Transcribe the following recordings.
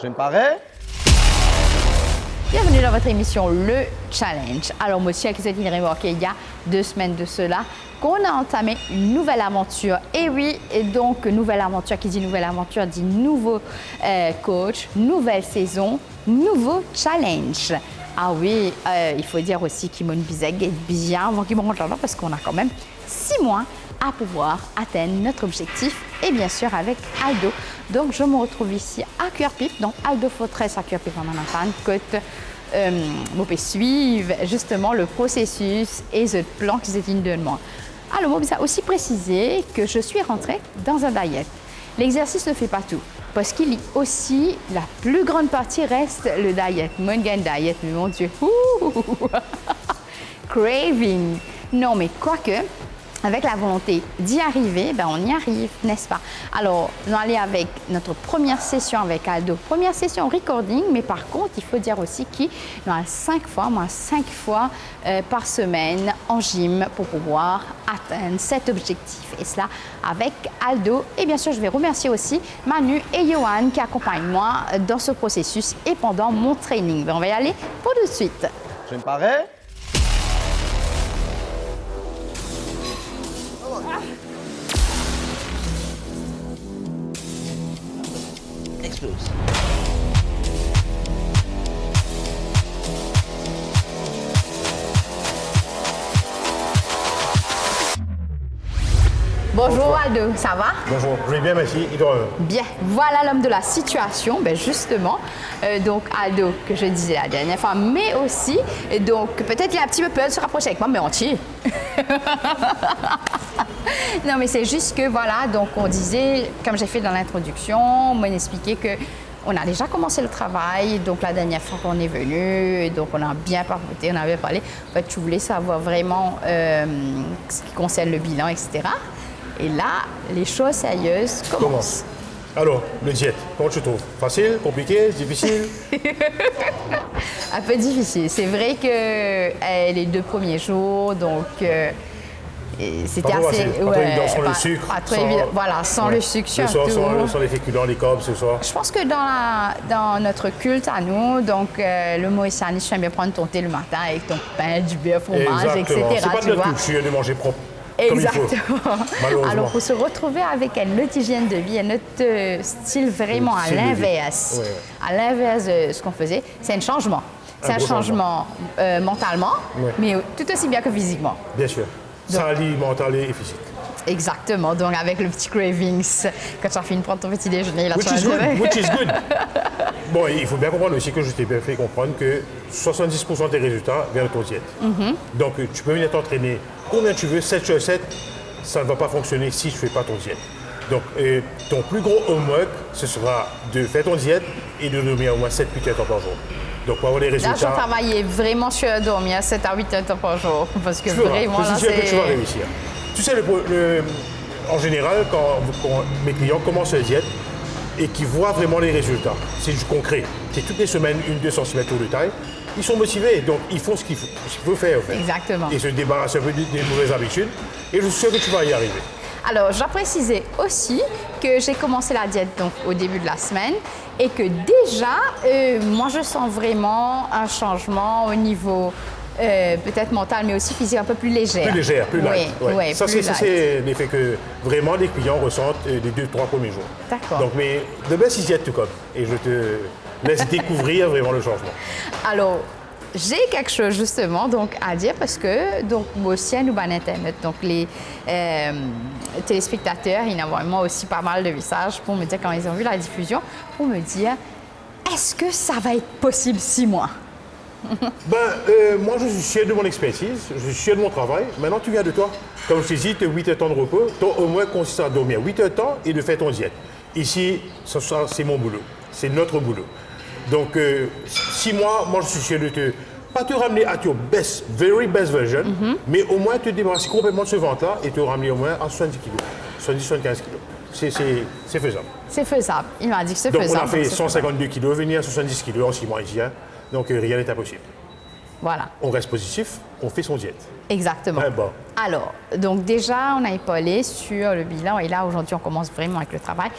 Je me parais. Bienvenue dans votre émission Le Challenge. Alors, moi aussi, vous avez remarqué il y a 2 semaines de cela qu'on a entamé une nouvelle aventure. Et oui, et donc, nouvelle aventure, qui dit nouvelle aventure, dit nouveau coach, nouvelle saison, nouveau challenge. Ah oui, il faut dire aussi qu'Imon Bizeg est bien avant qu'il me rentre là parce qu'on a quand même 6 mois à pouvoir atteindre notre objectif et bien sûr avec Aldo. Donc, je me retrouve ici à Cuirpip, donc Aldo Fortress à Cuirpip en Manhattan, que vous pouvez suivre justement le processus et le plan qui s'est de moi. Alors, moi, je aussi précisé que je suis rentrée dans un diet. L'exercice ne fait pas tout, parce qu'il y a aussi, la plus grande partie reste le diet. Moi, je diet, mais mon Dieu, craving. Non, mais quoique, avec la volonté d'y arriver, ben on y arrive, n'est-ce pas? Alors, nous allons aller avec notre première session avec Aldo. Première session recording, mais par contre, il faut dire aussi qu'il y a 5 fois par semaine en gym pour pouvoir atteindre cet objectif. Et cela avec Aldo. Et bien sûr, je vais remercier aussi Manu et Johan qui accompagnent moi dans ce processus et pendant mon training. Ben, on va y aller pour tout de suite. Je me parais. Explose. Bonjour Aldo, ça va? Bonjour, je vais bien, merci. Et toi? Bien, voilà l'homme de la situation, ben justement, donc Aldo, que je disais la dernière fois, mais aussi, donc peut-être il a un petit peu peur de se rapprocher avec moi, mais entier. Non, mais c'est juste que voilà, donc on disait, comme j'ai fait dans l'introduction, on m'a expliqué que on a déjà commencé le travail, donc la dernière fois qu'on est venu, donc on a bien papoté, on avait parlé. En fait, tu voulais savoir vraiment ce qui concerne le bilan, etc. Et là, les choses sérieuses commencent. Alors, le diète, comment tu trouves? Facile, compliqué, difficile? Un peu difficile. C'est vrai que les 2 premiers jours, donc c'était assez... Pas évident, sans le sucre. Pas trop évident. Voilà, sans le sucre surtout. Sans les féculents, les carbs, ce soir. Je pense que dans notre culte à nous, donc le Mauritianiste, j'aime bien prendre ton thé le matin avec ton pain, du beurre, fromage, etc. C'est pas de notre culture de manger propre. Exactement. Malheureusement. Alors, pour se retrouver avec notre hygiène de vie et notre style vraiment à l'inverse, à l'inverse de ce qu'on faisait, c'est un changement. C'est un changement mentalement, mais tout aussi bien que physiquement. Bien sûr. Ça allie mental et physique. Exactement. Donc, avec le petit cravings, quand tu as fini de prendre ton petit déjeuner, là, Which is good. Bon, il faut bien comprendre aussi que je t'ai bien fait comprendre que 70% des résultats viennent de ton diète. Donc, tu peux venir t'entraîner combien tu veux, 7 sur 7, ça ne va pas fonctionner si tu ne fais pas ton diète. Donc, ton plus gros homework, ce sera de faire ton diète et de dormir au moins 7-8 heures par jour. Donc, pour avoir des résultats... Là, je travaillais vraiment sur dormir 7 à 8 heures par jour. Parce que vraiment, là, c'est... que tu vas réussir. Tu sais, en général, quand mes clients commencent la diète et qu'ils voient vraiment les résultats, c'est du concret. C'est toutes les semaines, 1-2 cm de taille. Ils sont motivés, donc ils font ce qu'il faut faire. En fait. Exactement. Et se débarrasser un peu des mauvaises habitudes. Et je suis sûr que tu vas y arriver. Alors, je précisais aussi que j'ai commencé la diète donc, au début de la semaine et que déjà, moi, je sens vraiment un changement au niveau peut-être mental, mais aussi physique, un peu plus légère. Plus légère, plus light. Oui, ça, c'est l'effet que vraiment les clients ressentent les 2-3 premiers jours. D'accord. Donc, mais de base, ils y tout comme. Et je te laisse découvrir vraiment le changement. Alors, j'ai quelque chose justement donc, à dire parce que donc, moi aussi, à nous, Internet, donc les téléspectateurs, ils envoient moi aussi pas mal de messages pour me dire, quand ils ont vu la diffusion, pour me dire, est-ce que ça va être possible 6 mois? Moi, je suis fier de mon expertise, je suis fier de mon travail. Maintenant, tu viens de toi. Comme je te dis, tu as 8 heures de temps de repos. Ton homework consiste à dormir 8 heures de temps et de faire ton diète. Ici, c'est mon boulot. C'est notre boulot. Donc, 6 mois, moi, je suis sûr de pas te ramener à ton very best version, mais au moins te débarrasser complètement de ce ventre-là et te ramener au moins à 70 kg, 70-75 kg. C'est faisable. C'est faisable. Il m'a dit que c'est donc, faisable. Donc, on a fait 152 kg, venir à 70 kg en 6 mois ici. Hein. Donc, rien n'est impossible. Voilà. On reste positif, on fait son diète. Exactement. Ouais, bon. Alors, donc déjà, on a épaulé sur le bilan et là, aujourd'hui, on commence vraiment avec le travail.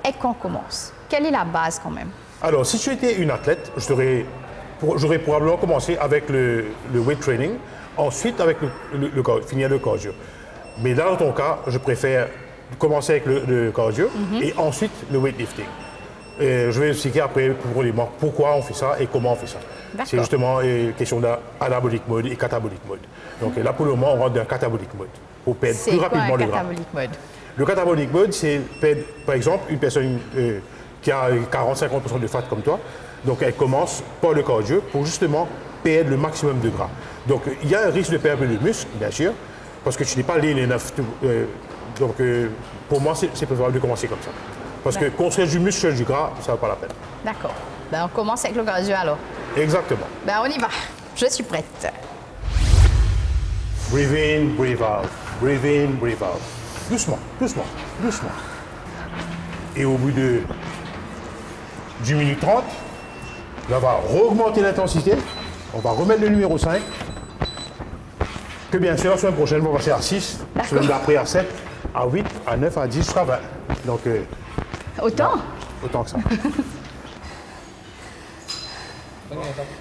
Et qu'on commence, quelle est la base quand même? Alors, si tu étais une athlète, j'aurais probablement commencé avec le weight training, ensuite avec finir le cardio. Mais là, dans ton cas, je préfère commencer avec le cardio et ensuite le weightlifting. Et je vais expliquer après pourquoi on fait ça et comment on fait ça. C'est justement une question d'anabolic mode et catabolic mode. Donc là, pour le moment, on rentre dans un catabolic mode pour perdre plus rapidement le gras. Mode? Le catabolic mode, c'est, par exemple, une personne qui a 40-50% de fat comme toi. Donc, elle commence par le cardio pour justement perdre le maximum de gras. Donc, il y a un risque de perdre du muscle, bien sûr, parce que tu n'es pas lean enough. Donc, pour moi, c'est préférable de commencer comme ça. Parce que construire du muscle sur du gras, ça ne vaut pas la peine. D'accord. Ben, on commence avec le cardio alors. Exactement. Ben, on y va. Je suis prête. Breathe in, breathe out. Breathe in, breathe out. Doucement, doucement, doucement. Et au bout de 10 minutes 30, là, on va augmenter l'intensité. On va remettre le numéro 5. Que bien sûr, la semaine prochaine, on va passer à 6. La semaine d'après à 7, à 8, à 9, à 10, jusqu'à 20. Donc, autant? Là, autant que ça.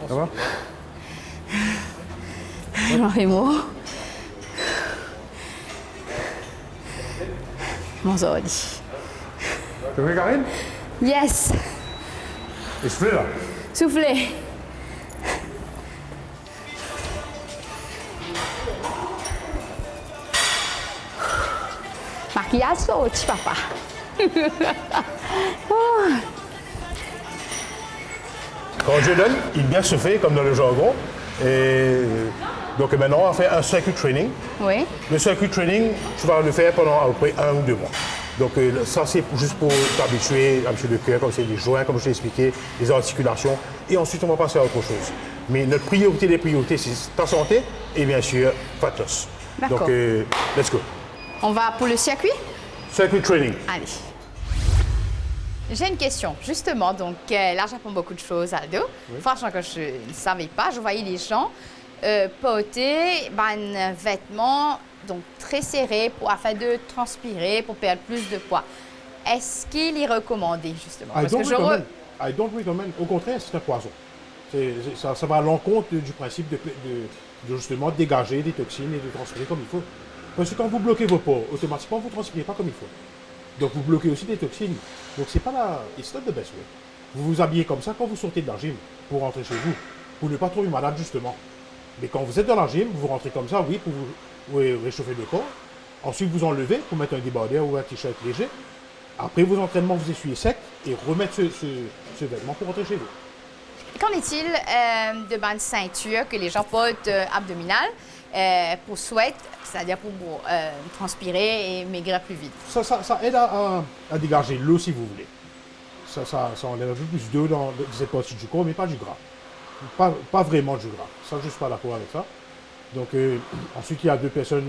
Ça va? Marie-moi. Mon zodi. Tu veux, Karine? Yes. Et soufflez là. Soufflez. Maquillage petit papa. Quand je donne, il bien se fait comme dans le jargon. Et donc maintenant, on va faire un circuit training. Oui. Le circuit training, tu vas le faire pendant à peu près 1 ou 2 mois. Donc ça, c'est juste pour t'habituer le cœur, comme c'est les joints, comme je t'ai expliqué, les articulations. Et ensuite, on va passer à autre chose. Mais notre priorité des priorités, c'est ta santé et bien sûr, fat loss. D'accord. Donc, let's go. On va pour le circuit? Circuit training. Allez. J'ai une question, justement. Donc, là, j'apprends beaucoup de choses, Aldo. Oui. Franchement, que je ne savais pas, je voyais les gens porter un vêtement donc, très serré afin de transpirer, pour perdre plus de poids. Est-ce qu'il est recommandé, justement? I don't recommend. Au contraire, c'est un poison. Ça va à l'encontre du principe de justement dégager des toxines et de transpirer comme il faut. Parce que quand vous bloquez vos pores, automatiquement, vous ne transpirez pas comme il faut. Donc, vous bloquez aussi des toxines. Donc, c'est pas la... It's not the best way. Vous vous habillez comme ça quand vous sortez de la gym pour rentrer chez vous, pour ne pas trouver malade, justement. Mais quand vous êtes dans la gym, vous rentrez comme ça, oui, pour vous réchauffer le corps. Ensuite, vous enlevez pour mettre un débardeur ou un t-shirt léger. Après vos entraînements, vous essuyez sec et remettre ce vêtement pour rentrer chez vous. Qu'en est-il de bandes ceinture que les gens portent abdominales pour sweat, c'est-à-dire pour transpirer et maigrir plus vite? Ça aide à dégager l'eau si vous voulez. Ça enlève un peu plus d'eau dans cette partie du corps, mais pas du gras. Pas vraiment du gras. Ça, je ne suis pas d'accord avec ça. Donc, ensuite, il y a 2 personnes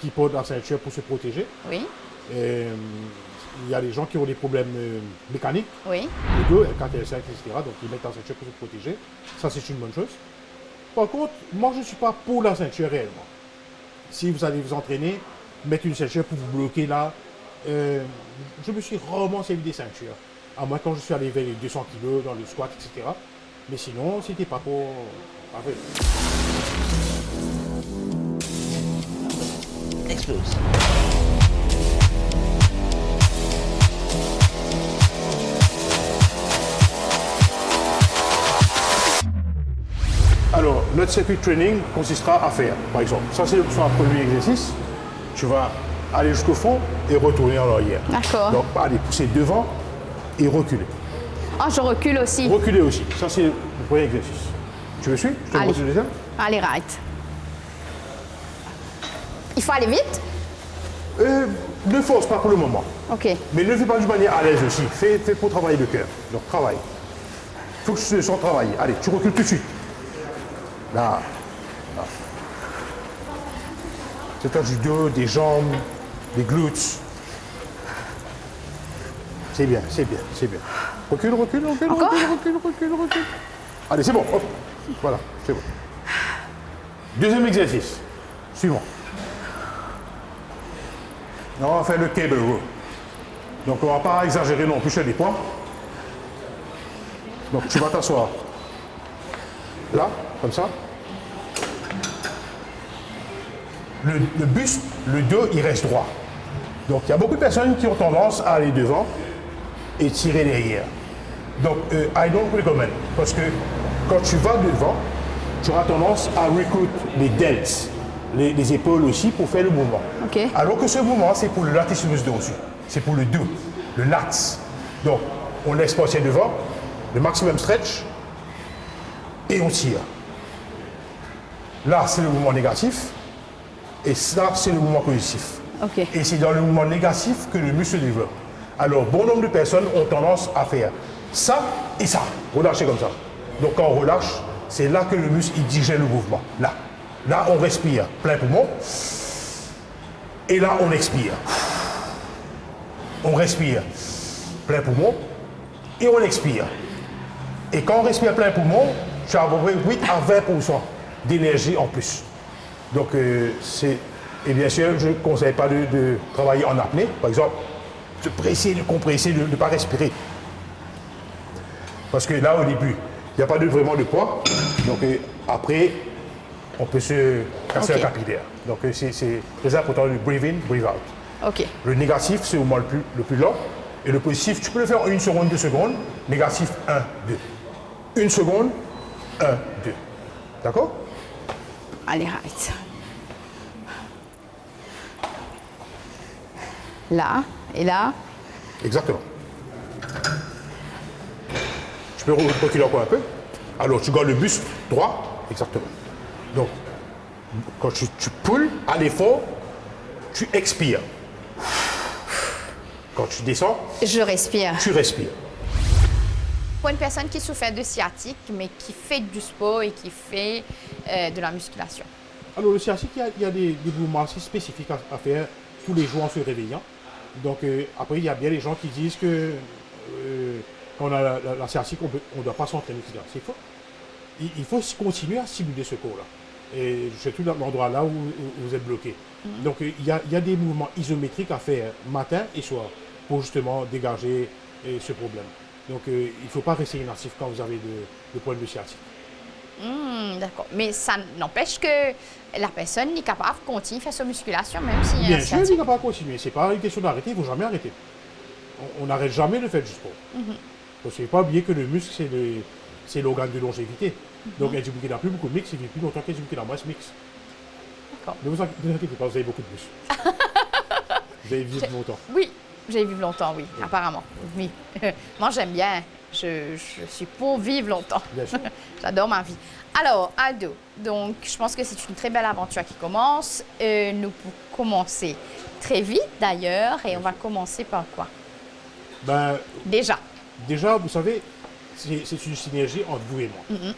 qui portent la ceinture pour se protéger. Oui. Il y a des gens qui ont des problèmes mécaniques, oui. Le dos, quand elle est sec, etc. Donc, ils mettent la ceinture pour se protéger. Ça, c'est une bonne chose. Par contre, moi, je ne suis pas pour la ceinture réellement. Si vous allez vous entraîner, mettre une ceinture pour vous bloquer là, je me suis rarement servi des ceintures. À moins quand je suis allé vers les 200 kg dans le squat, etc. Mais sinon, c'était pas pour... Explose. Alors, notre circuit training consistera à faire, par exemple, ça c'est le premier exercice, tu vas aller jusqu'au fond et retourner en arrière. D'accord. Donc, allez pousser devant et reculer. Ah, je recule aussi. Reculer aussi, ça c'est le premier exercice. Tu me suis? Je te montre le deuxième. Allez, right. Il faut aller vite? Ne force pas pour le moment. OK. Mais ne le fais pas d'une manière à l'aise aussi. Fais pour travailler le cœur. Donc, travaille. Il faut que tu te sens travailler. Allez, tu recules tout de suite. Là. C'est du dos, des jambes, des glutes. C'est bien, c'est bien, c'est bien. Recule. Encore? Recule. Allez, c'est bon. Hop. Voilà, c'est bon. Deuxième exercice. Suivant. On va faire le cable row. Donc, on ne va pas exagérer non plus sur les poids. Donc tu vas t'asseoir là, comme ça. Le buste, le dos, il reste droit. Donc il y a beaucoup de personnes qui ont tendance à aller devant et tirer derrière. Donc I don't recommend. Parce que quand tu vas devant, tu auras tendance à recruit les delts, les épaules aussi pour faire le mouvement. OK. Alors que ce mouvement, c'est pour le latissimus dorsi. C'est pour le dos, le lats. Donc on laisse passer devant, le maximum stretch, et on tire. Là, c'est le mouvement négatif, et ça, c'est le mouvement positif. OK. Et c'est dans le mouvement négatif que le muscle se développe. Alors, bon nombre de personnes ont tendance à faire ça et ça, relâcher comme ça. Donc, quand on relâche, c'est là que le muscle il digère le mouvement. Là. Là, on respire plein poumon. Et là, on expire. On respire plein poumon et on expire. Et quand on respire plein poumon, tu as à peu près 8 à 20% d'énergie en plus. Donc, et bien sûr, je ne conseille pas de travailler en apnée. Par exemple, de presser, de compresser, de ne pas respirer. Parce que là, au début, il n'y a pas vraiment de poids. Donc, après, on peut se casser OK. un capillaire. Donc, c'est très important de breathe in, breathe out. OK. Le négatif, c'est au moins le plus lent. Et le positif, tu peux le faire en 1 seconde, 2 secondes. Négatif, 1, 2. 1 seconde, 1, 2. D'accord? Allez, right. Là et là. Exactement. Tu peux reculer encore un peu. Alors, tu gardes le buste droit. Exactement. Donc, quand tu poules à l'effort, tu expires. Quand tu descends, Je respire. tu respires. Pour une personne qui souffre de sciatique, mais qui fait du sport et qui fait de la musculation. Alors, le sciatique, il y a des mouvements assez spécifiques à faire tous les jours en se réveillant. Donc, après, il y a bien des gens qui disent que quand on a la sciatique, on ne doit pas s'entraîner, etc. C'est faux. Il faut continuer à stimuler ce corps-là. Et surtout dans l'endroit là où vous êtes bloqué. Donc, il y a des mouvements isométriques à faire matin et soir pour justement dégager ce problème. Donc, il ne faut pas rester inactif quand vous avez des problèmes de sciatique. D'accord. Mais ça n'empêche que la personne est capable de continuer à faire sa musculation, même si Bien sûr, il ne va pas continuer. Ce n'est pas une question d'arrêter, il ne faut jamais arrêter. On n'arrête jamais de faire du sport. Donc, il ne faut pas oublier que le muscle, c'est l'organe de longévité. Donc, un individu qui n'a plus beaucoup de mix, il vit plus longtemps qu'un individu qui n'a moins de mix. D'accord. Ne vous inquiétez pas, vous avez beaucoup de muscles. Vous allez vivre longtemps. Oui, j'ai vécu longtemps, oui, apparemment. Oui. Moi, j'aime bien. Je suis pour vivre longtemps. Bien sûr. J'adore ma vie. Alors, Aldo, donc je pense que c'est une très belle aventure qui commence. Nous pouvons commencer très vite d'ailleurs et on va commencer par quoi? Ben, Déjà. déjà, vous savez, c'est une synergie entre vous et moi.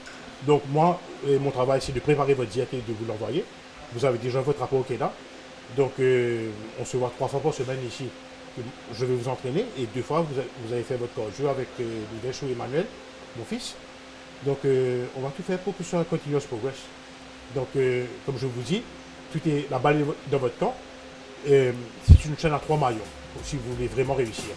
Donc moi, mon travail, c'est de préparer votre diète et de vous l'envoyer. Vous avez déjà votre rapport qui est là. Donc, on se voit 3 fois par semaine ici. Je vais vous entraîner et 2 fois, vous avez fait votre cardio avec Chou Emmanuel, mon fils. Donc, on va tout faire pour que ce soit continuous progress. Donc, comme je vous dis, tout est la balle est dans votre camp. C'est une chaîne à 3 maillons, si vous voulez vraiment réussir.